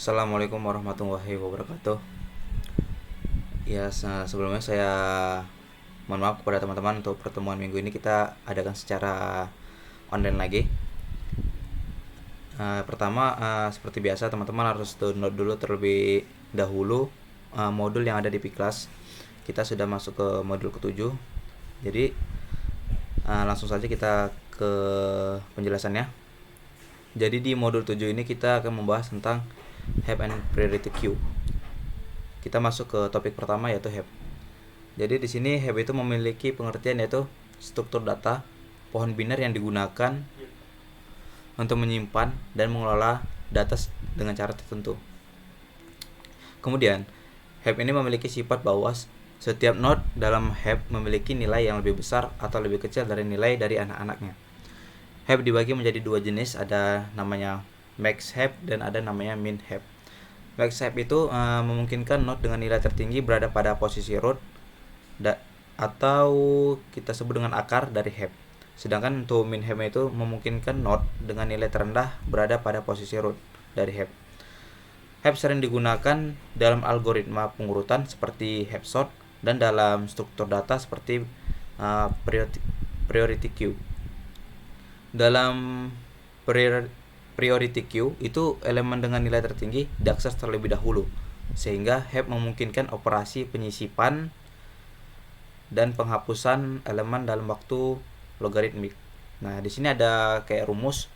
Assalamualaikum warahmatullahi wabarakatuh. Ya, sebelumnya saya mohon maaf kepada teman-teman untuk pertemuan minggu ini kita adakan secara online lagi. Pertama, seperti biasa teman-teman harus download dulu terlebih dahulu modul yang ada di Piklas. Kita sudah masuk ke modul ketujuh. Jadi langsung saja kita ke penjelasannya. Jadi di modul 7 ini kita akan membahas tentang heap and priority queue. Kita masuk ke topik pertama yaitu heap. Jadi di sini heap itu memiliki pengertian yaitu struktur data pohon biner yang digunakan untuk menyimpan dan mengelola data dengan cara tertentu. Kemudian, heap ini memiliki sifat bahwa setiap node dalam heap memiliki nilai yang lebih besar atau lebih kecil dari nilai dari anak-anaknya. Heap dibagi menjadi dua jenis, ada namanya max heap dan ada namanya min heap. Max heap itu memungkinkan node dengan nilai tertinggi berada pada posisi root atau kita sebut dengan akar dari heap. Sedangkan untuk min heap itu memungkinkan node dengan nilai terendah berada pada posisi root dari heap. Heap sering digunakan dalam algoritma pengurutan seperti heap sort dan dalam struktur data seperti priority queue. Dalam priority queue itu elemen dengan nilai tertinggi diakses terlebih dahulu, sehingga heap memungkinkan operasi penyisipan dan penghapusan elemen dalam waktu logaritmik. Nah, di sini ada kayak rumus.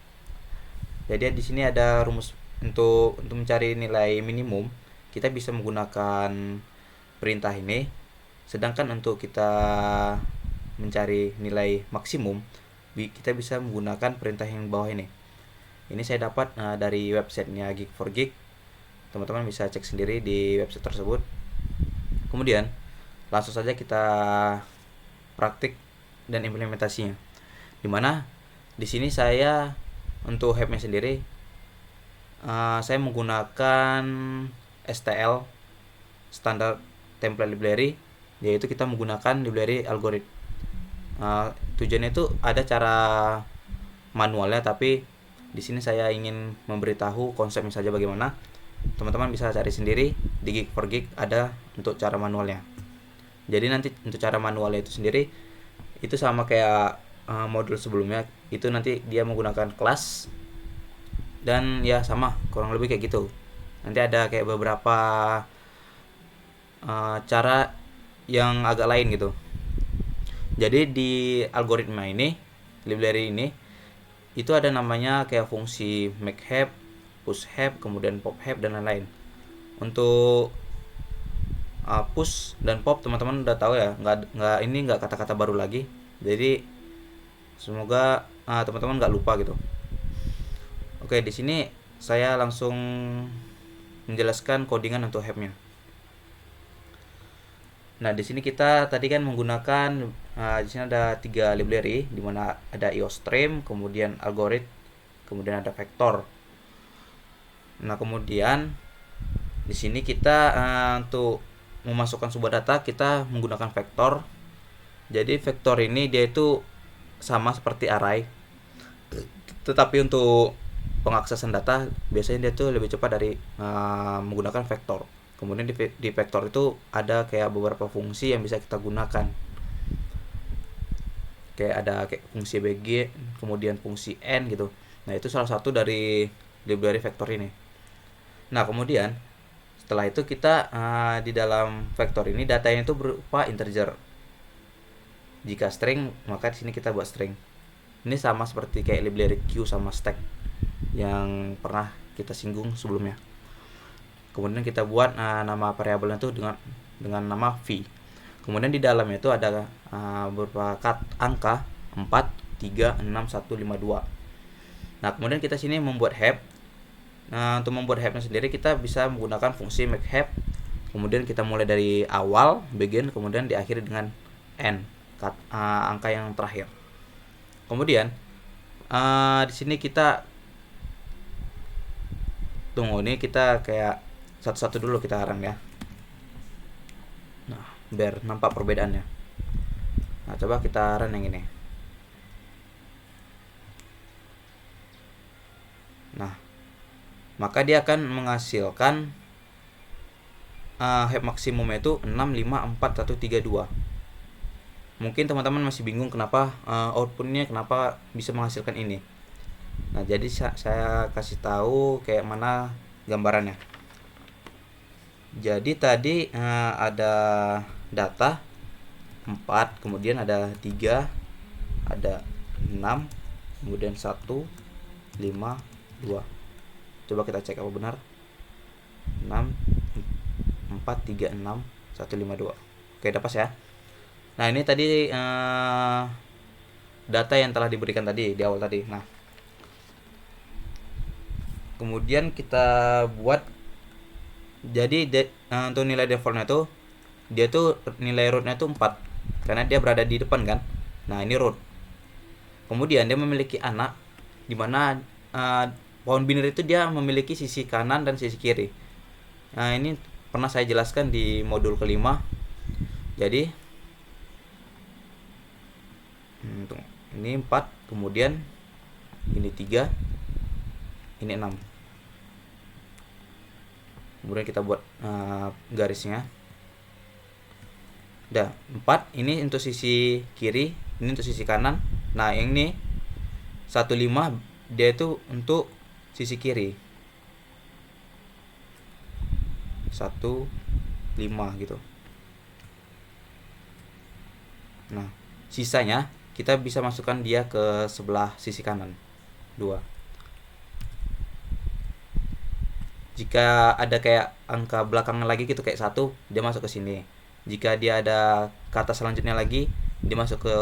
Jadi di sini ada rumus untuk mencari nilai minimum, kita bisa menggunakan perintah ini. Sedangkan untuk kita mencari nilai maksimum, kita bisa menggunakan perintah yang bawah ini. Ini saya dapat dari websitenya Geek4Geek. Teman-teman bisa cek sendiri di website tersebut. Kemudian langsung saja kita praktik dan implementasinya. Dimana di sini saya untuk heapnya sendiri saya menggunakan STL standard template library, yaitu kita menggunakan library algorithm. Tujuannya itu ada cara manualnya, tapi di sini saya ingin memberitahu konsepnya saja bagaimana. Teman-teman bisa cari sendiri di Geek4Geek ada untuk cara manualnya. Jadi nanti untuk cara manualnya itu sendiri itu sama kayak modul sebelumnya, itu nanti dia menggunakan kelas dan ya sama kurang lebih kayak gitu. Nanti ada kayak beberapa cara yang agak lain gitu. Jadi di algoritma ini, library ini, itu ada namanya kayak fungsi make heap, push heap, kemudian pop heap dan lain-lain. Untuk push dan pop teman-teman udah tahu ya, nggak kata-kata baru lagi. Jadi semoga teman-teman nggak lupa gitu. Oke, di sini saya langsung menjelaskan codingan untuk heapnya. Nah, di sini kita tadi kan menggunakan di sini ada 3 library, di mana ada IOStream, kemudian algorithm, kemudian ada vector. Nah, kemudian di sini kita untuk memasukkan sebuah data kita menggunakan vektor. Jadi vektor ini dia itu sama seperti array, tetapi untuk pengaksesan data biasanya dia tuh lebih cepat dari menggunakan vektor. Kemudian di vektor itu ada kayak beberapa fungsi yang bisa kita gunakan. Kayak ada kayak fungsi BG, kemudian fungsi N gitu. Nah, itu salah satu dari library vektor ini. Nah, kemudian setelah itu kita di dalam vektor ini datanya itu berupa integer. Jika string, maka di sini kita buat string. Ini sama seperti kayak library queue sama stack yang pernah kita singgung sebelumnya. Kemudian kita buat nama variabelnya itu dengan nama v. Kemudian di dalamnya itu ada beberapa angka 4, 3, 6, 1, 5, 2. Nah, kemudian kita sini membuat heap. Nah, untuk membuat heapnya sendiri kita bisa menggunakan fungsi make heap. Kemudian kita mulai dari awal, begin, kemudian diakhiri dengan n, angka yang terakhir. Kemudian di sini kita tunggu, ini kita kayak satu-satu dulu kita run ya. Nah, biar nampak perbedaannya. Nah, coba kita run yang ini. Nah, maka dia akan menghasilkan hash maksimumnya itu 6543132. Mungkin teman-teman masih bingung kenapa outputnya kenapa bisa menghasilkan ini. Nah, jadi saya kasih tahu kayak mana gambarannya. Jadi tadi ada data 4, kemudian ada 3, ada 6, kemudian 1, 5, 2. Coba kita cek apa benar. 6, 4, 3, 6, 1, 5, 2. Oke, udah pas ya. Nah, ini tadi data yang telah diberikan tadi di awal tadi. Nah, kemudian kita buat jadi untuk nilai defaultnya tuh dia tuh nilai rootnya tuh 4 karena dia berada di depan kan. Nah, ini root. Kemudian dia memiliki anak di mana pohon binary itu dia memiliki sisi kanan dan sisi kiri. Nah, ini pernah saya jelaskan di modul kelima. Jadi ini 4, kemudian ini 3, ini 6. Kemudian kita buat garisnya. Udah, 4 ini untuk sisi kiri, ini untuk sisi kanan. Nah, yang ini 15 dia itu untuk sisi kiri. 15 gitu. Nah, sisanya kita bisa masukkan dia ke sebelah sisi kanan 2. Jika ada kayak angka belakang lagi gitu kayak 1, dia masuk ke sini. Jika dia ada kata selanjutnya lagi, dia masuk ke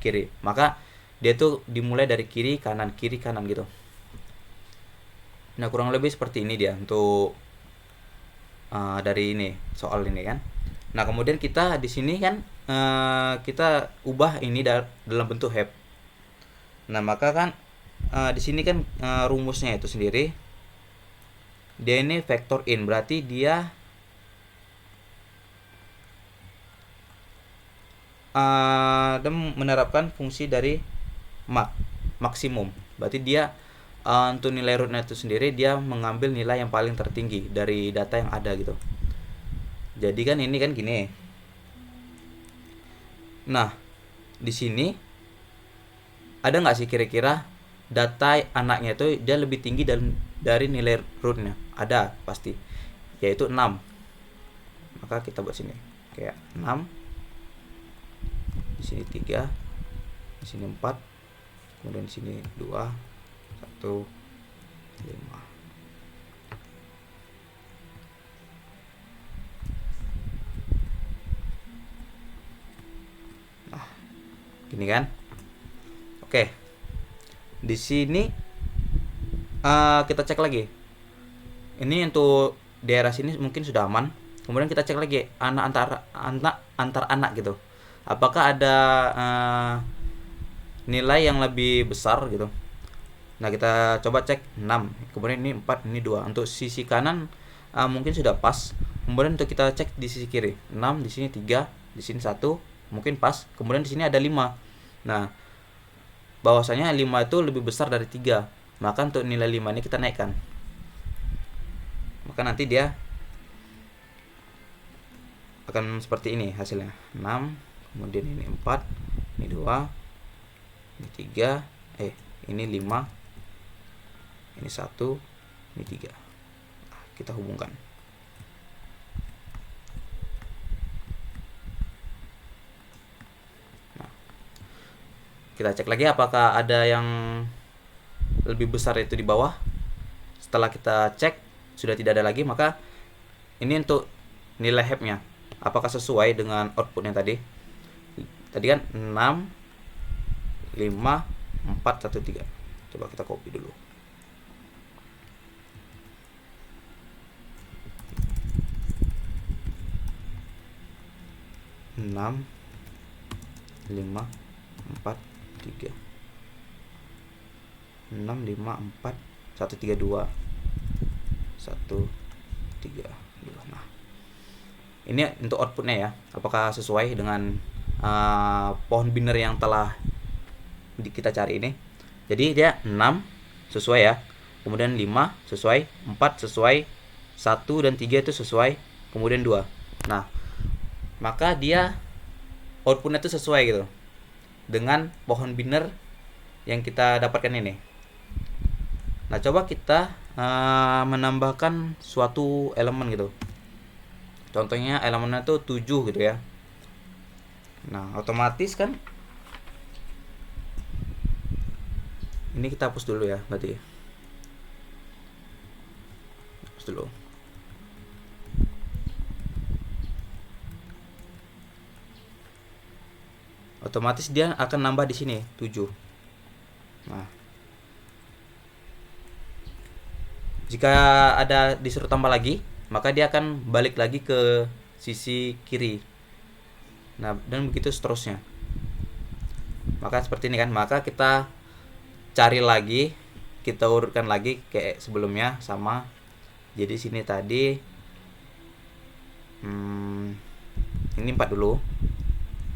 kiri. Maka dia tuh dimulai dari kiri kanan gitu. Nah, kurang lebih seperti ini dia untuk dari ini soal ini kan. Nah, kemudian kita di sini kan kita ubah ini dalam bentuk heap. Nah, maka kan di sini kan rumusnya itu sendiri dia ini vector in, berarti dia menerapkan fungsi dari maksimum. Berarti dia untuk nilai rootnya itu sendiri dia mengambil nilai yang paling tertinggi dari data yang ada gitu. Jadi kan ini kan gini. Nah, di sini ada nggak sih kira-kira data anaknya itu dia lebih tinggi dari nilai rootnya? Ada pasti, yaitu 6. Maka kita buat sini kayak 6, di sini 3, di sini 4, kemudian di sini 2, 1, 5. Nah, gini kan. Oke, di sini kita cek lagi. Ini untuk daerah sini mungkin sudah aman. Kemudian kita cek lagi antar anak gitu. Apakah ada nilai yang lebih besar gitu. Nah, kita coba cek 6. Kemudian ini 4, ini 2. Untuk sisi kanan mungkin sudah pas. Kemudian untuk kita cek di sisi kiri. 6, di sini 3, di sini 1, mungkin pas. Kemudian di sini ada 5. Nah, bahwasanya 5 itu lebih besar dari 3. Maka untuk nilai 5 ini kita naikkan. Maka nanti dia akan seperti ini hasilnya. 6, kemudian ini 4, ini 2, ini 3, ini 5, ini 1, ini 3. Kita hubungkan. Nah, kita cek lagi apakah ada yang lebih besar itu di bawah. Setelah kita cek sudah tidak ada lagi, maka ini untuk nilai heapnya apakah sesuai dengan outputnya tadi. Tadi kan 6, 5, 4, 1, 3. Coba kita copy dulu. Enam, 5, 4, 3. 6, 5, 4, 1, 3, 2. 1, 3, 2. Nah, ini untuk outputnya ya, apakah sesuai dengan pohon binary yang telah kita cari ini. Jadi dia 6 sesuai ya. kemudian 5 sesuai, 4 sesuai, 1 dan 3 itu sesuai, kemudian 2. Nah, maka dia outputnya itu sesuai gitu dengan pohon biner yang kita dapatkan ini. Nah, coba kita menambahkan suatu elemen gitu. Contohnya elemennya tuh 7 gitu ya. Nah, otomatis kan ini kita hapus dulu ya, berarti. Hapus dulu. Otomatis dia akan nambah di sini 7. Nah, jika ada disuruh tambah lagi, maka dia akan balik lagi ke sisi kiri. Nah, dan begitu seterusnya. Maka seperti ini kan, maka kita cari lagi, kita urutkan lagi kayak sebelumnya sama. Jadi sini tadi ini 4 dulu.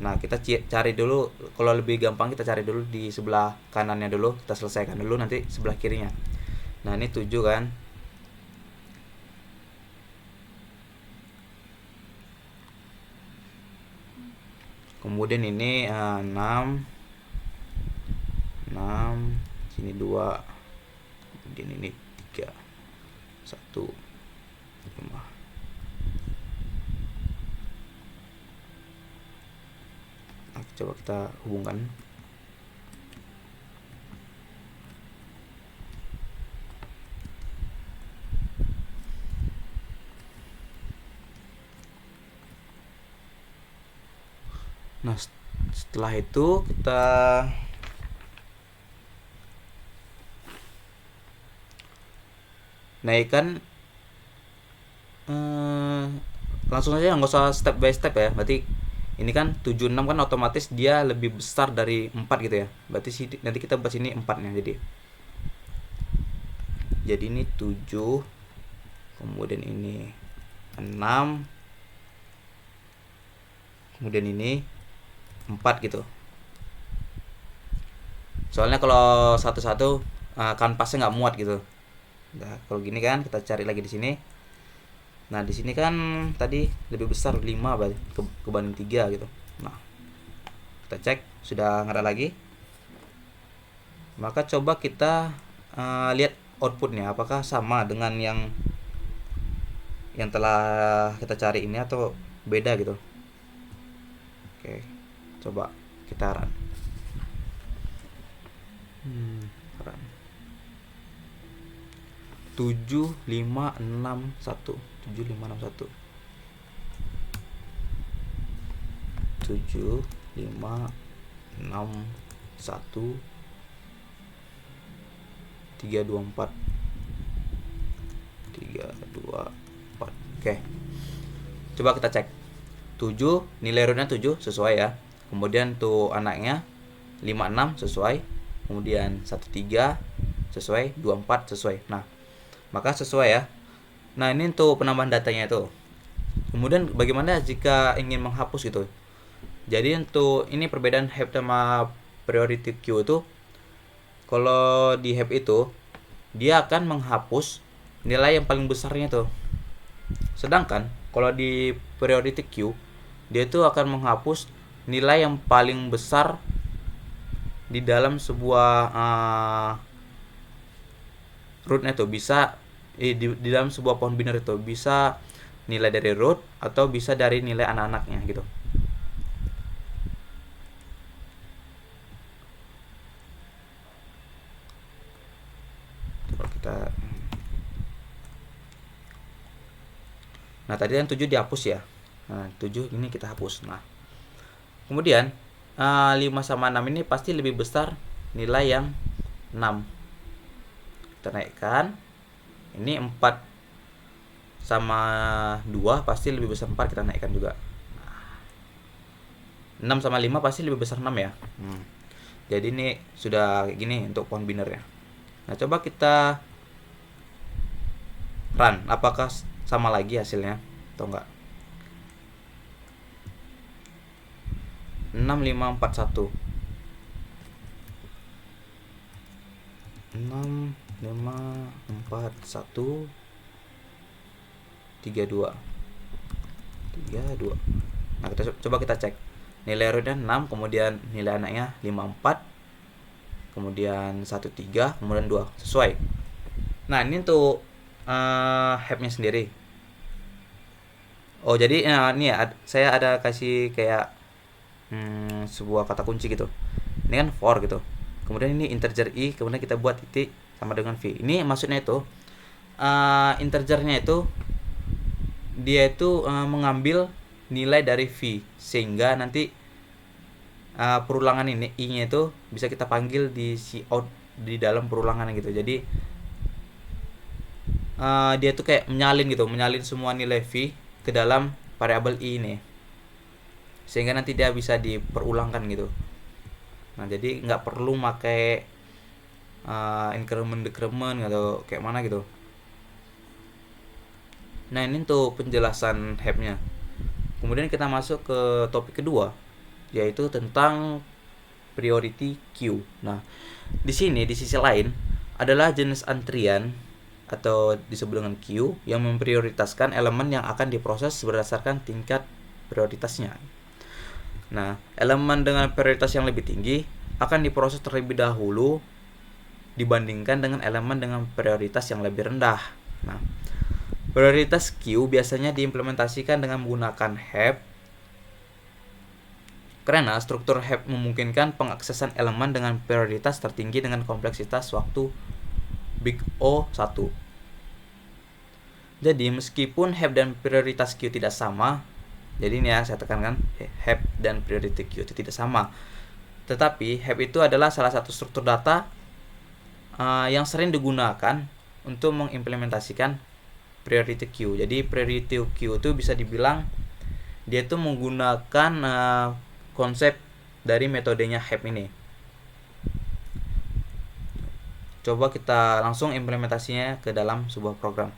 Nah, kita cari dulu, kalau lebih gampang kita cari dulu di sebelah kanannya dulu, kita selesaikan dulu nanti sebelah kirinya. Nah, ini 7 kan. Kemudian ini 6 sini 2, kemudian ini 3, 1, 5. Nah, coba kita hubungkan. Nah, setelah itu kita naikkan, langsung aja, nggak usah step by step ya. Berarti ini kan 76 kan otomatis dia lebih besar dari 4 gitu ya. Berarti nanti kita buat sini 4-nya. Jadi ini 7, kemudian ini 6, kemudian ini 4 gitu. Soalnya kalau satu-satu kanvasnya nggak muat gitu. Nah, kalau gini kan kita cari lagi di sini. Nah, di sini kan tadi lebih besar 5 kebanding 3 gitu. Nah, kita cek sudah nggak ada lagi. Maka coba kita lihat outputnya apakah sama dengan yang telah kita cari ini atau beda gitu. Oke, coba kita run. Run. 7561 7561 7561 324 324. Oke, coba kita cek 7, nilai rootnya 7 sesuai ya. Kemudian tuh anaknya 56 sesuai, kemudian 13 sesuai, 24 sesuai. Nah, maka sesuai ya. Nah, ini untuk penambahan datanya itu. Kemudian bagaimana jika ingin menghapus gitu? Jadi untuk ini perbedaan heap sama priority queue itu, kalau di heap itu dia akan menghapus nilai yang paling besarnya tuh. Sedangkan kalau di priority queue dia itu akan menghapus nilai yang paling besar di dalam sebuah rootnya tuh. Bisa di dalam sebuah pohon biner itu bisa nilai dari root atau bisa dari nilai anak-anaknya gitu. Coba kita. Nah, tadi kan 7 dihapus ya. Nah, 7 ini kita hapus. Nah, kemudian 5 sama 6 ini pasti lebih besar nilai yang 6. Kita naikkan. Ini 4 sama 2 pasti lebih besar 4, kita naikkan juga. 6 sama 5 pasti lebih besar 6 ya. Jadi ini sudah kayak gini untuk pohon binernya. Nah, coba kita run, apakah sama lagi hasilnya atau enggak. 6541 6 5 4 1 3 2 3 2. Nah, coba kita cek. Nilai rootnya 6, kemudian nilai anaknya 54, kemudian 13, kemudian 2. Sesuai. Nah, ini untuk heapnya sendiri. Oh, jadi ini ya, saya ada kasih kayak sebuah kata kunci gitu. Ini kan for gitu. Kemudian ini integer i, kemudian kita buat titik sama dengan v. Ini maksudnya itu integernya itu dia itu mengambil nilai dari v, sehingga nanti perulangan ini i-nya itu bisa kita panggil di cout di dalam perulangan gitu. Jadi dia tuh kayak menyalin semua nilai v ke dalam variabel i ini, sehingga nanti dia bisa diperulangkan gitu. Nah, jadi nggak perlu pakai increment decrement atau kayak mana gitu. Nah, ini untuk penjelasan heapnya. Kemudian kita masuk ke topik kedua, yaitu tentang priority queue. Nah, di sini di sisi lain adalah jenis antrian atau disebut dengan queue yang memprioritaskan elemen yang akan diproses berdasarkan tingkat prioritasnya. Nah, elemen dengan prioritas yang lebih tinggi akan diproses terlebih dahulu dibandingkan dengan elemen dengan prioritas yang lebih rendah. Nah, prioritas queue biasanya diimplementasikan dengan menggunakan heap, karena struktur heap memungkinkan pengaksesan elemen dengan prioritas tertinggi dengan kompleksitas waktu big O1. Jadi meskipun heap dan prioritas queue tidak sama, jadi ini ya saya tekankan, heap dan priority queue itu tidak sama. Tetapi heap itu adalah salah satu struktur data yang sering digunakan untuk mengimplementasikan priority queue. Jadi priority queue itu bisa dibilang dia itu menggunakan konsep dari metodenya heap ini. Coba kita langsung implementasinya ke dalam sebuah program.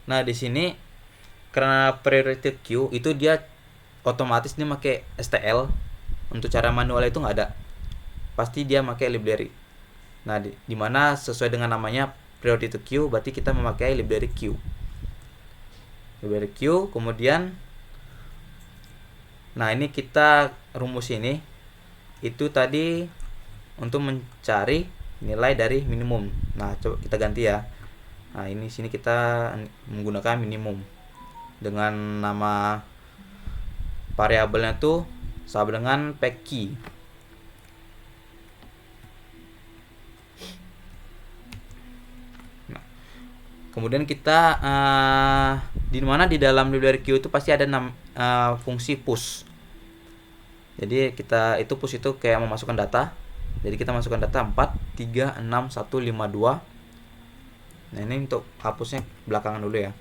Nah, di sini karena priority queue itu dia otomatis dia pakai STL. Untuk cara manual itu nggak ada. Pasti dia pakai library. Nah, di mana sesuai dengan namanya priority queue, berarti kita memakai library queue. Library queue, kemudian nah ini kita rumus ini itu tadi untuk mencari nilai dari minimum. Nah, coba kita ganti ya. Nah, ini sini kita menggunakan minimum dengan nama variabelnya tuh sama dengan pack key. Nah, kemudian kita di mana di dalam library queue itu pasti ada fungsi push. Jadi kita itu push itu kayak memasukkan data. Jadi kita masukkan data 4, 3, 6, 1, 5, 2. Nah, ini untuk hapusnya belakangan dulu ya.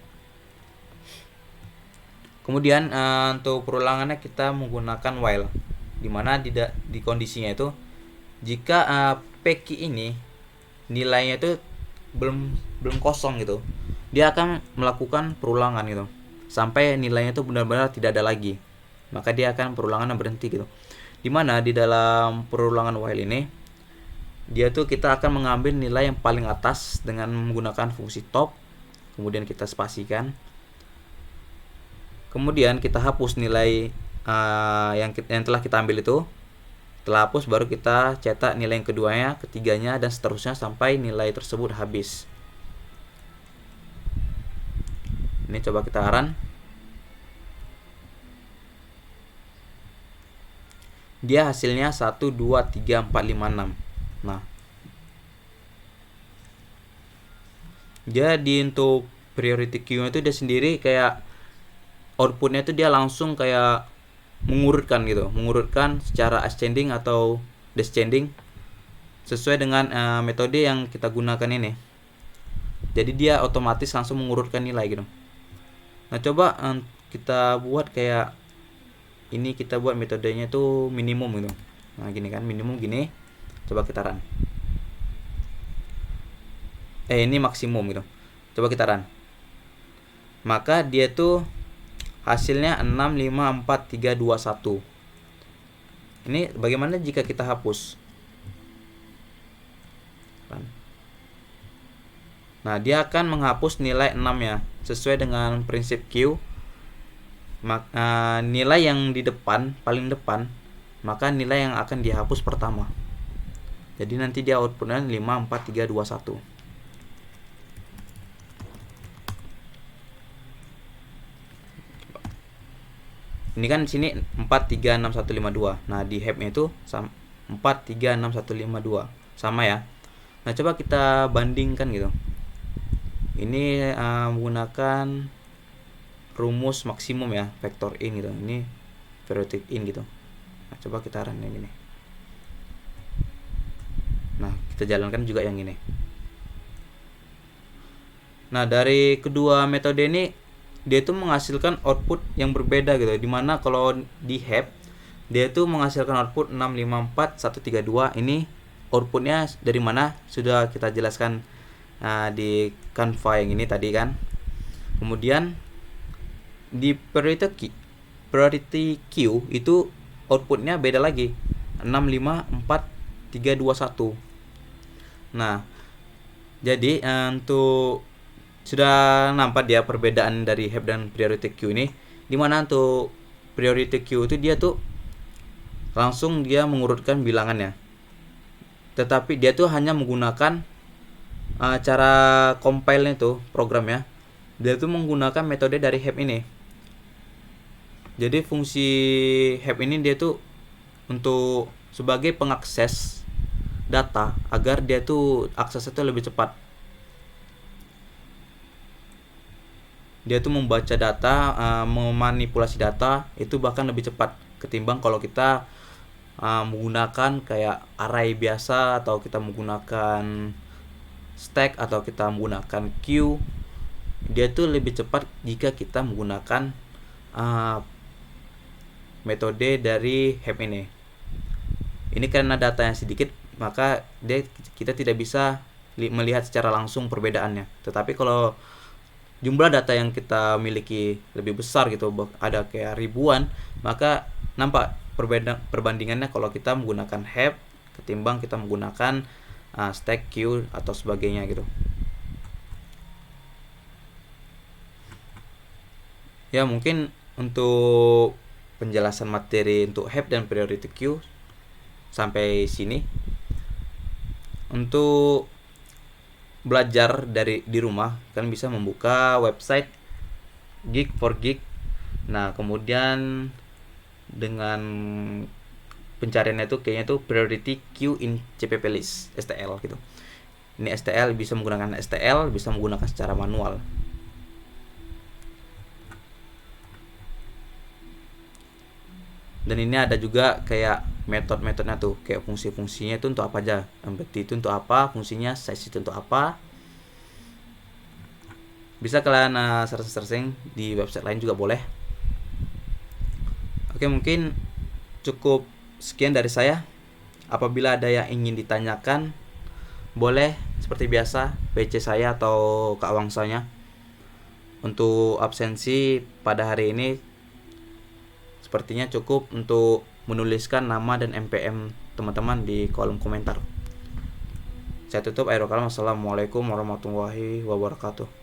Kemudian untuk perulangannya kita menggunakan while, dimana di kondisinya itu jika PK ini nilainya itu belum kosong gitu, dia akan melakukan perulangan gitu sampai nilainya itu benar-benar tidak ada lagi, maka dia akan perulangan berhenti gitu. Dimana di dalam perulangan while ini dia tuh kita akan mengambil nilai yang paling atas dengan menggunakan fungsi top, kemudian kita spasikan, kemudian kita hapus nilai yang telah kita ambil itu. Setelah hapus baru kita cetak nilai yang keduanya, ketiganya, dan seterusnya sampai nilai tersebut habis. Ini coba kita run. Dia hasilnya 1, 2, 3, 4, 5, 6. Nah, jadi untuk priority queue itu dia sendiri kayak outputnya itu dia langsung kayak mengurutkan gitu, mengurutkan secara ascending atau descending sesuai dengan metode yang kita gunakan ini. Jadi dia otomatis langsung mengurutkan nilai gitu. Nah, coba kita buat kayak ini, kita buat metodenya tuh minimum gitu. Nah, gini kan, minimum gini. Coba kita run. Ini maksimum gitu. Coba kita run. Maka dia tuh hasilnya 6, 5, 4, 3, 2, 1. Ini bagaimana jika kita hapus? Run. Nah, dia akan menghapus nilai 6 ya, sesuai dengan prinsip Q. Nilai yang di depan, paling depan, maka nilai yang akan dihapus pertama. Jadi nanti dia outputnya 5, 4, 3, 2, 1. Ini kan sini 4, 3, 6, 1, 5, 2. Nah, di heap-nya itu 4, 3, 6, 1, 5, 2. Sama ya. Nah, coba kita bandingkan gitu. Ini menggunakan rumus maksimum ya, vector in gitu. Ini periodic in gitu. Nah, coba kita run yang ini. Nah, kita jalankan juga yang ini. Nah, dari kedua metode ini dia itu menghasilkan output yang berbeda gitu. Dimana kalau di heap dia itu menghasilkan output 6, 5, 4, 1, 3, 2. Ini outputnya dari mana sudah kita jelaskan di Canva yang ini tadi kan. Kemudian di priority queue itu outputnya beda lagi, 6, 5, 4, 3, 2, 1. Nah, jadi untuk sudah nampak dia perbedaan dari heap dan priority queue ini, dimana untuk priority queue itu dia tuh langsung dia mengurutkan bilangannya, tetapi dia tuh hanya menggunakan cara compile-nya itu programnya, dia tuh menggunakan metode dari heap ini. Jadi fungsi heap ini dia tuh untuk sebagai pengakses data agar dia tuh aksesnya tuh lebih cepat. Dia tuh membaca data, memanipulasi data itu bahkan lebih cepat ketimbang kalau kita menggunakan kayak array biasa, atau kita menggunakan stack, atau kita menggunakan queue. Dia tuh lebih cepat jika kita menggunakan metode dari heap ini. Ini karena datanya sedikit, maka kita tidak bisa melihat secara langsung perbedaannya. Tetapi kalau jumlah data yang kita miliki lebih besar gitu, ada kayak ribuan, maka nampak perbandingannya kalau kita menggunakan heap ketimbang kita menggunakan stack, queue atau sebagainya gitu. Ya, mungkin untuk penjelasan materi untuk heap dan priority queue sampai sini. Untuk belajar di rumah, kalian bisa membuka website Geek4Geek. Nah, kemudian dengan pencariannya itu kayaknya tuh priority queue in CPP list STL gitu. Ini STL, bisa menggunakan STL, bisa menggunakan secara manual. Dan ini ada juga kayak metode-metodenya tuh, kayak fungsi-fungsinya itu untuk apa aja, empty itu untuk apa, fungsinya size itu untuk apa. Bisa kalian searching di website lain juga boleh. Oke, mungkin cukup sekian dari saya. Apabila ada yang ingin ditanyakan, boleh seperti biasa PC saya atau Kak Wangsanya. Untuk absensi pada hari ini sepertinya cukup untuk menuliskan nama dan NPM teman-teman di kolom komentar. Saya tutup. Assalamualaikum warahmatullahi wabarakatuh.